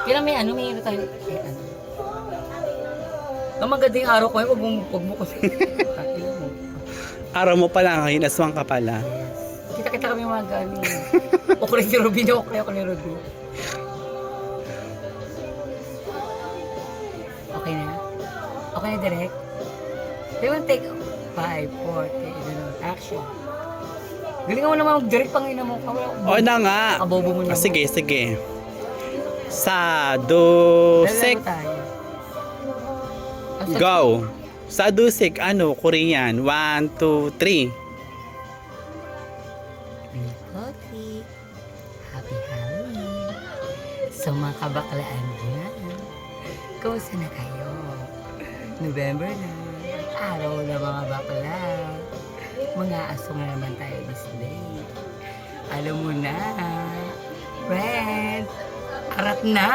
Kailan may ano, may ano tayo. May ano. Ang magandang araw ko, wag mo kasi. Araw mo pala ngayon, aswang ka pala. Kita-kita kami mga galing. Okray ni Ruby na okray ako ni Ruby. Okay na? Okay na direct? They will take 5, 4, 3, action. Galing mo naman mag-direct pang ina mo. O na nga. Abobo mo naman. Sige, sige. Sadusik. Lalaro tayo. Go. Sadusik, ano, Korean. 1, 2, 3. Okay. Happy Halloween. So mga kabaklaan dyan, kumusta na kayo? November na, araw na mga bakla. Mga aso na naman tayo this day. Alam mo na, friend, arat na!